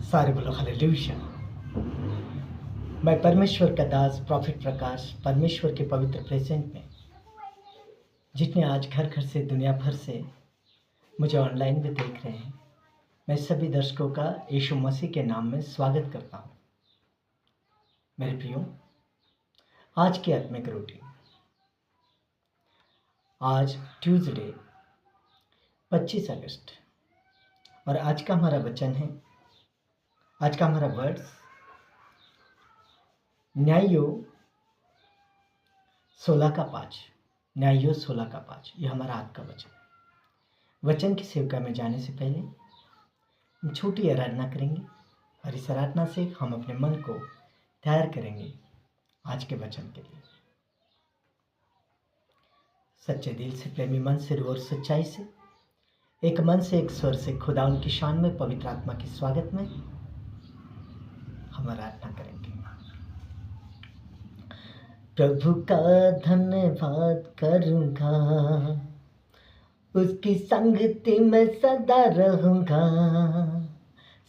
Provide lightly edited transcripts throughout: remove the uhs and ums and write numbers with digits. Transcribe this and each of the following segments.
सारे बोलो हालेलुया। मैं परमेश्वर का दास प्रॉफिट प्रकाश परमेश्वर के पवित्र प्रेजेंट में जितने आज घर घर से दुनिया भर से मुझे ऑनलाइन में देख रहे हैं, मैं सभी दर्शकों का यीशु मसीह के नाम में स्वागत करता हूँ। मेरे प्रियो, आज की आत्मिक रूटीन, आज ट्यूसडे 25 अगस्त और आज का हमारा वचन है, आज का हमारा वर्ड्स न्यायो 16:5। न्यायो 16:5 ये हमारा आज का वचन है। वचन की सेवका में जाने से पहले हम छोटी आराधना करेंगे और इस आराधना से हम अपने मन को तैयार करेंगे आज के वचन के लिए। सच्चे दिल से, प्रेमी मन से और सच्चाई से, एक मन से, एक स्वर से खुदा उनकी शान में पवित्र आत्मा के स्वागत में हम आराधना करेंगे। प्रभु का धन्यवाद करूँगा, उसकी संगति में सदा रहूँगा,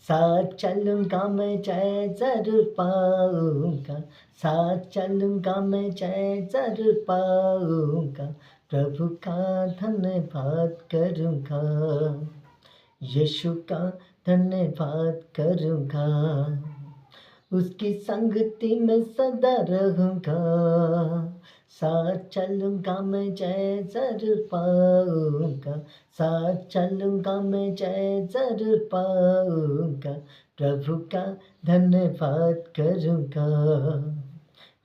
साथ चलूँगा मैं जय जरूर पाऊँगा, साथ चलूँगा मैं जय जरूर पाऊँगा। प्रभु का धन्यवाद करूँगा, यीशु का धन्यवाद करूँगा, उसकी संगति में सदा रहूँगा, साथ चलूँगा मैं जय जरूर पाऊँगा, साथ चलूँगा मैं जय जरूर पाऊँगा। प्रभु का धन्यवाद करूँगा,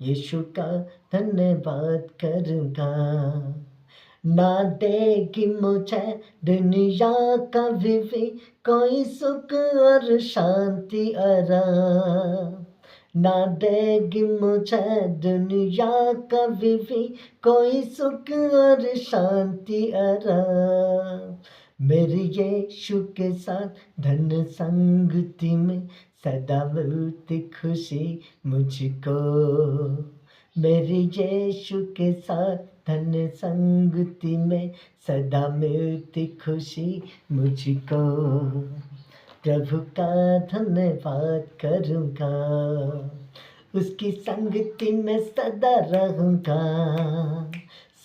यीशु का धन्यवाद करूँगा। ना देगी मुझे दुनिया का भी कोई सुख और शांति आराम, ना देगी मुझे दुनिया का भी कोई सुख और शांति आराम। मेरी यीशु के साथ धन संगति में सदा मिलती खुशी मुझको, मेरी यीशु के साथ धन संगति में सदा मिलती खुशी मुझको। प्रभु का धन्यवाद करूँगा, उसकी संगति में सदा रहूँगा,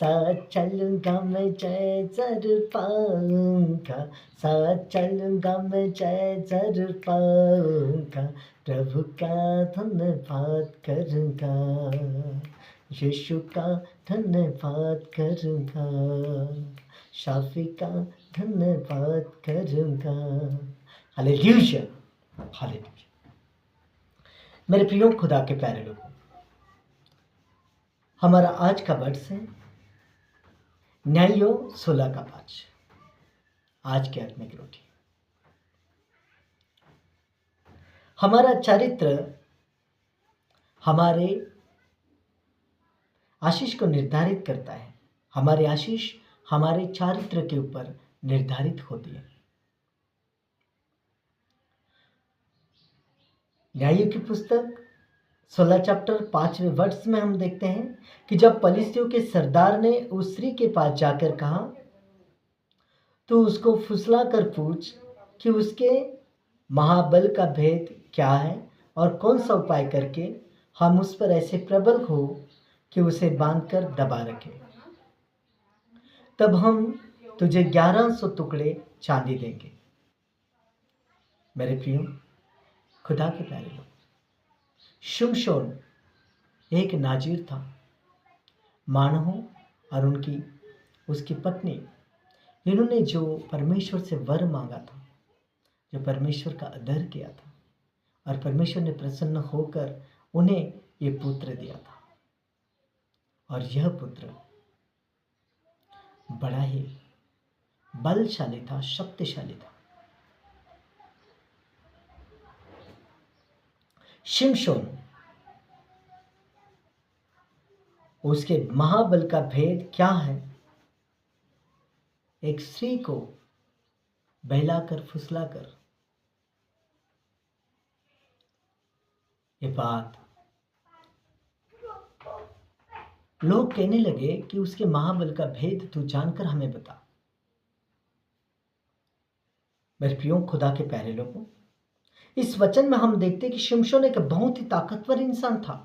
साथ चलूँगा मैं जय जरूर पाऊँगा, साथ चलूँगा मैं जय जरूर पाऊँगा। प्रभु का धन्यवाद करूँगा, यीशु का धन्यवाद करूँगा, शाफी का धन्यवाद करूँगा। Hallelujah, hallelujah. मेरे प्रियो खुदा के प्यारे लोगों, हमारा आज का वर्ड्स है न्यायो 16:5। आज के आत्मिक रोटी, हमारा चरित्र हमारे आशीष को निर्धारित करता है। हमारी आशीष हमारे चारित्र के ऊपर निर्धारित होती है। न्यायों की पुस्तक 16 चैप्टर 5वें वर्ष में हम देखते हैं कि जब पलिश्तियों के सरदार ने उस स्त्री के पास जाकर कहा, तो उसको फुसला कर पूछ कि उसके महाबल का भेद क्या है और कौन सा उपाय करके हम उस पर ऐसे प्रबल हो कि उसे बांधकर दबा रखें, तब हम तुझे 1100 टुकड़े चांदी देंगे। मेरे प्रियो खुदा के प्यारे लोग, शिमशोन एक नाजीर था। मानहो और उसकी पत्नी, इन्होंने जो परमेश्वर से वर मांगा था, जो परमेश्वर का आदर किया था, और परमेश्वर ने प्रसन्न होकर उन्हें ये पुत्र दिया था। और यह पुत्र बड़ा ही बलशाली था, शक्तिशाली था। शिमशोन, उसके महाबल का भेद क्या है? एक स्त्री को बहलाकर फुसलाकर ये बात लोग कहने लगे कि उसके महाबल का भेद तू जानकर हमें बता। मेरे प्रियो खुदा के प्यारे लोगों, इस वचन में हम देखते हैं कि शिमशोन एक बहुत ही ताकतवर इंसान था।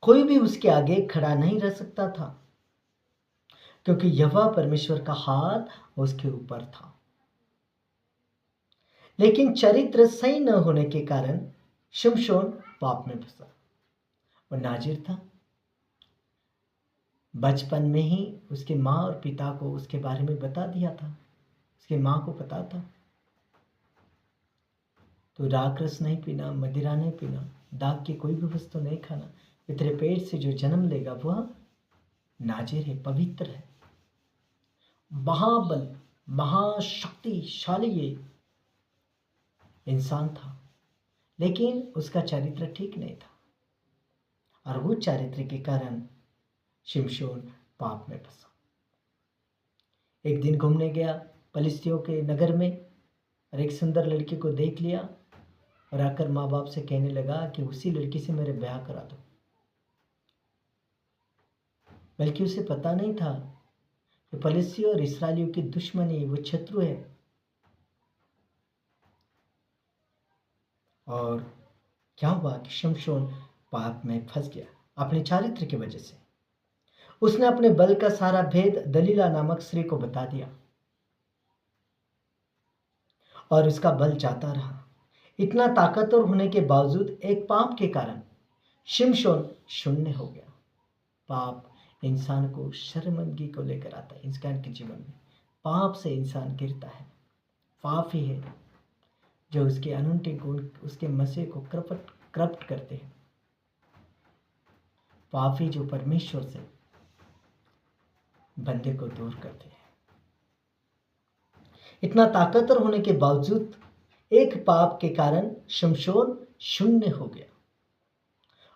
कोई भी उसके आगे खड़ा नहीं रह सकता था, क्योंकि यहोवा परमेश्वर का हाथ उसके ऊपर था। लेकिन चरित्र सही न होने के कारण शिमशोन पाप में फंसा। वो नाजिर था। बचपन में ही उसके माँ और पिता को उसके बारे में बता दिया था। उसकी माँ को पता था, तो राक्षस नहीं पीना, मदिरा नहीं पीना, दाग की कोई भी वस्तु नहीं खाना। ये तेरे पेट से जो जन्म लेगा वह नाजिर है, पवित्र है। महाबल, महाशक्तिशाली ये इंसान था, लेकिन उसका चरित्र ठीक नहीं था, और वो चरित्र के कारण शिमशोन पाप में फंसा। एक दिन घूमने गया पलिस्तियों के नगर में, और एक सुंदर लड़की को देख लिया, और आकर माँ बाप से कहने लगा कि उसी लड़की से मेरे ब्याह करा दो। बल्कि उसे पता नहीं था कि पलिस्तियों और इस्राएलियों की दुश्मनी, वो शत्रु है। और क्या हुआ कि शिमशोन पाप में फंस गया अपने चारित्र की वजह से। उसने अपने बल का सारा भेद दलीला नामक स्त्री को बता दिया, और उसका बल जाता रहा। इतना ताकतवर होने के बावजूद एक पाप के कारण शिमशोन शून्य हो गया। पाप इंसान को शर्मिंदगी को लेकर आता है। इंसान के जीवन में पाप से इंसान गिरता है। पाप ही है जो उसके अनूठे गुण, उसके मसीह को करप्ट करते हैं। पाप ही जो परमेश्वर से बंदे को दूर करते हैं। इतना ताकतवर होने के बावजूद एक पाप के कारण शिमशोन शून्य हो गया,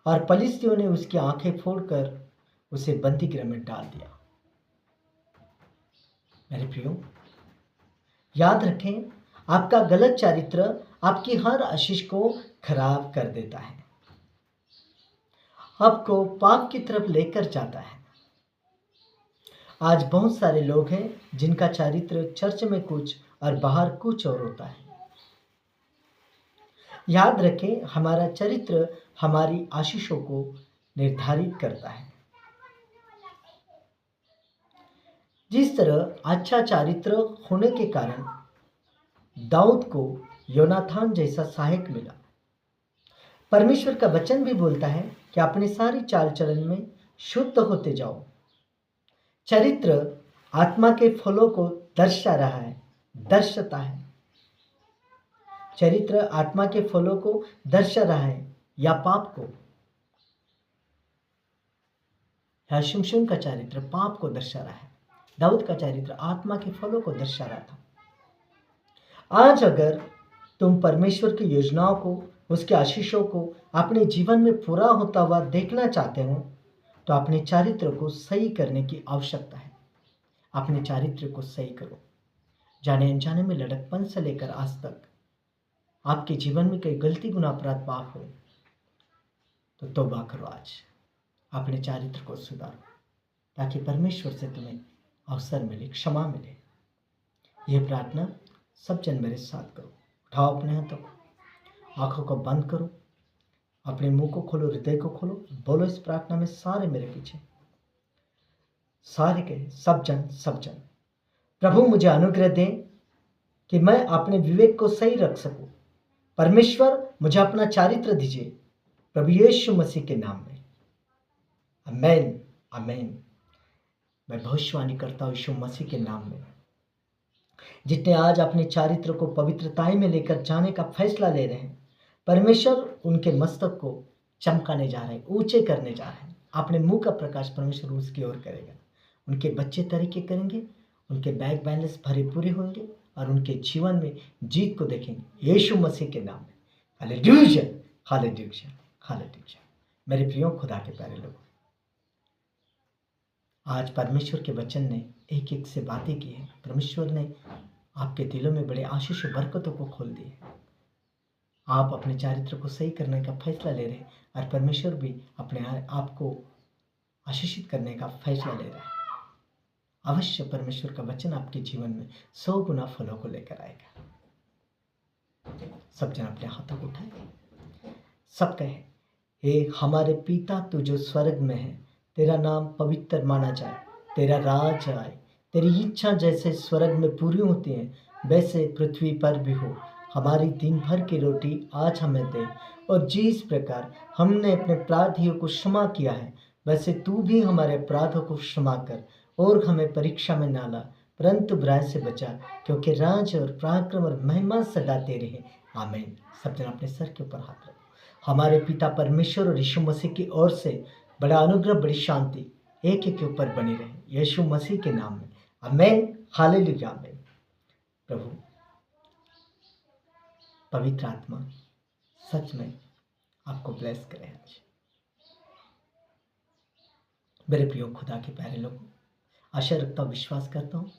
और पलिस्तियों ने उसकी आंखें फोड़कर उसे बंदी गृह में डाल दिया। मेरे प्रियो, याद रखें, आपका गलत चरित्र आपकी हर आशीष को खराब कर देता है, आपको पाप की तरफ लेकर जाता है। आज बहुत सारे लोग हैं जिनका चरित्र चर्च में कुछ और बाहर कुछ और होता है। याद रखें, हमारा चरित्र हमारी आशीषों को निर्धारित करता है। जिस तरह अच्छा चरित्र होने के कारण दाऊद को योनाथान जैसा सहायक मिला। परमेश्वर का वचन भी बोलता है कि अपनी सारी चाल चलन में शुद्ध होते जाओ। चरित्र आत्मा के फलों को दर्शाता है। चरित्र आत्मा के फलों को दर्शा रहा है या पाप को। शिमशोन का चरित्र पाप को दर्शा रहा है, दाऊद का चरित्र आत्मा के फलों को दर्शा रहा था। आज अगर तुम परमेश्वर की योजनाओं को, उसके आशीषों को अपने जीवन में पूरा होता हुआ देखना चाहते हो, तो अपने चरित्र को सही करने की आवश्यकता है। अपने चरित्र को सही करो। जाने अनजाने में लड़कपन से लेकर आज तक आपके जीवन में कई गलती, गुनाह, अपराध, पाप हो, तो तौबा करो। आज अपने चरित्र को सुधारो, ताकि परमेश्वर से तुम्हें अवसर मिले, क्षमा मिले। यह प्रार्थना सब जन मेरे साथ करो। उठाओ अपने हाथों को, आंखों को बंद करो, अपने मुंह को खोलो, हृदय को खोलो, बोलो इस प्रार्थना में सारे मेरे पीछे, सारे के सब जन। प्रभु मुझे अनुग्रह दें कि मैं अपने विवेक को सही रख सकूं। परमेश्वर मुझे अपना चरित्र दीजिए, प्रभु यीशु मसीह के नाम में, आमेन, आमेन। मैं भविष्यवाणी करता हूं यीशु मसीह के नाम में। जितने आज अपने चरित्र को पवित्रताई में लेकर जाने का फैसला ले रहे हैं, परमेश्वर उनके मस्तक को चमकाने जा रहे हैं, ऊंचे करने जा रहे हैं। अपने मुंह का प्रकाश परमेश्वर उसकी ओर करेगा। उनके बच्चे तरीके करेंगे, उनके बैंक बैलेंस भरे पूरे होंगे, और उनके जीवन में जीत को देखेंगे यीशु मसीह के नाम में। Hallelujah, hallelujah, hallelujah. मेरे प्रियो खुदा के प्यारे लोग, आज परमेश्वर के वचन ने एक एक से बातें की हैं। परमेश्वर ने आपके दिलों में बड़े आशीष और बरकतों को खोल दिए। आप अपने चरित्र को सही करने का फैसला ले रहे हैं, और परमेश्वर भी अपने आप को आशीषित करने का फैसला ले रहा है। अवश्य परमेश्वर का वचन आपके जीवन में 100 गुना फलों को लेकर आएगा। सब जन अपने हाथों को उठाए, सब कहे, हे हमारे पिता तू जो स्वर्ग में है, तेरा नाम पवित्र माना जाए, तेरा राज आए, तेरी इच्छा जैसे स्वर्ग में पूरी होती है वैसे पृथ्वी पर भी हो। हमारी दिन भर की रोटी आज हमें दे, और जिस प्रकार हमने अपने अपराधियों को क्षमा किया है वैसे तू भी हमारे अपराधों को क्षमा कर, और हमें परीक्षा में ना ला परंतु बुराई से बचा, क्योंकि राज और पराक्रम और महिमा सदा तेरे हैं, आमीन। सब जन अपने सर के ऊपर हाथ रखो। हमारे पिता परमेश्वर और यीशु मसीह की ओर से बड़ा अनुग्रह, बड़ी शांति एक एक के ऊपर बनी रहे, यीशु मसीह के नाम में, आमीन, हालेलुया, आमीन। प्रभु पवित्र आत्मा सच में आपको ब्लेस करे आज। मेरे प्रियो खुदा के प्यारे लोगों, आशा रखता हूँ, विश्वास करता हूँ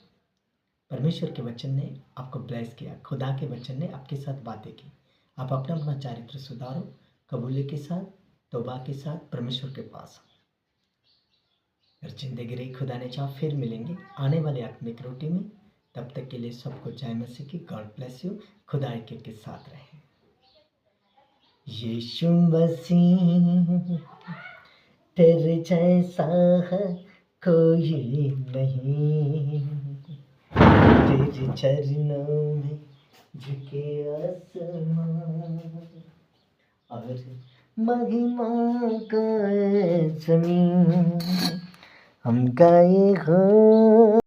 परमेश्वर के वचन ने आपको ब्लेस किया, खुदा के वचन ने आपके साथ बातें की। आप अपना अपना चारित्र सुधारो, कबूले के साथ, तौबा के साथ परमेश्वर के पास आओ। अगर जिंदगी रही खुदा ने चाहा फिर मिलेंगे आने वाले आत्मिक रोटी में। तब तक के लिए सबको जय मसीह की। God bless you. खुदा के साथ रहे। यीशु मसीह तेरे जैसा है कोई नहीं, तेरे चरणों में झुके आसमान और महिमा का जमीन, हम गाए हो